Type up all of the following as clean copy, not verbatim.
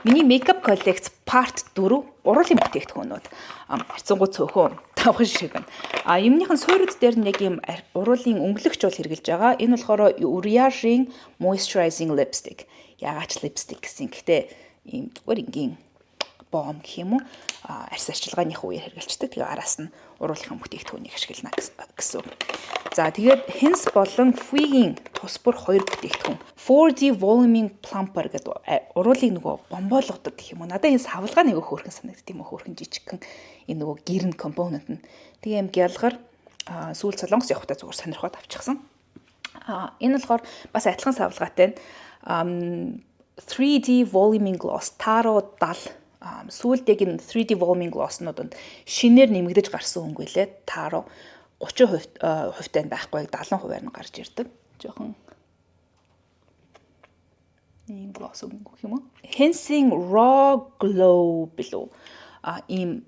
Миний makeup collection part 4 уруулын бүтээгдэхүүнүүд харьцангуй цөөхөн тавхан шиг байна. Юмныхан суурьд дээр нь яг юм уруулын өнгөлөгч бол хэрглэж байгаа. Энэ болохоор Uriage-ийн moisturizing lipstick. Яагаад ч lipstick гэсэн. Гэхдээ ийм зүгээр ингийн бом гэх юм уу арьс арчилгааных үеэр хэргэлждэг. Тэгээ араас нь уруулынхан бүтээгдэхүүнийг ашиглана гэсэн. За тэгээд Hens болон Fui-ийн тус бүр хоёр бүтээгдэхүүн 4D voluming plumper гэдэг уруулыг нөгөө бомбоолгодог гэх юм уу. Надад энэ савлгаа нэг хөөрхөн санагддаг юм хөөрхөн жижигхэн энэ нөгөө гэрн компонент нь. Тэгээ юм гялгар сүүл солонгос явахтаа зүгээр сонирхоод авчихсан. Энэ болохоор бас адилхан савлгаатай 3D voluming gloss Taro 70 сүүлдээ энэ 3D voluming gloss-нуудад шинээр нэмэгдэж гарсан өнгө байлээ. Taro 30% хувьтай байхгүй 70%-аар нь гарч ирдэг. Жохон ийм gloss өнгө гэх юм уу? Hens-ийн Raw Glow билүү. Ийм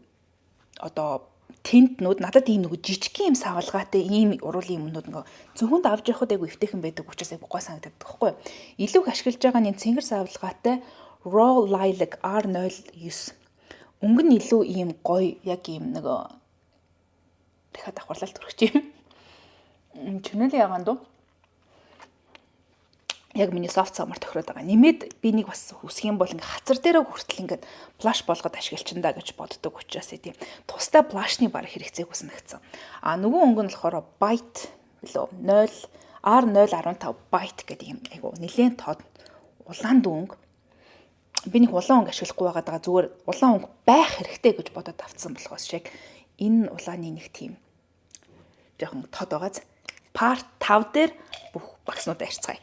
одоо тинтнүүд надад ийм нэг жижигхэн юм савлгаатай ийм уруулын юмнууд нөгөө зөвхөн авч явахд айгу эвтэйхэн байдаг учраас айгу гой санагддаг байхгүй юу? Илүү их ашиглаж байгаа нь цэнгэр савлгаатай Raw Lilac R09. Өнгө нь илүү ийм гоё яг ийм нэг дахиад давхарлалт төрөх юм. Чүнэл ягаан дөө. Яг миний soft summer тохироод байгаа. Нэмээд би нэг бас хүсэх юм бол ингээ хацар дээрээ хүртэл ингээ blush болгоод ашиглачиндаа гэж боддог учраас тийм. Тусдаа blush-ны баг хэрэгцээг үснэгцэн. Нөгөө өнгө нь болохоор Bite билүү 0 R015 Bite гэдэг юм айгу нэлээд тод улаан дүнг. Би нэг улаан өнгө ашиглахгүй байгаа зүгээр улаан өнгө байх хэрэгтэй гэж бодоод авцсан болохоос шиг энэ улааны нэг тийм жоохон тод байгааз part 5 дээр бүх багснуудаа арьцгаая.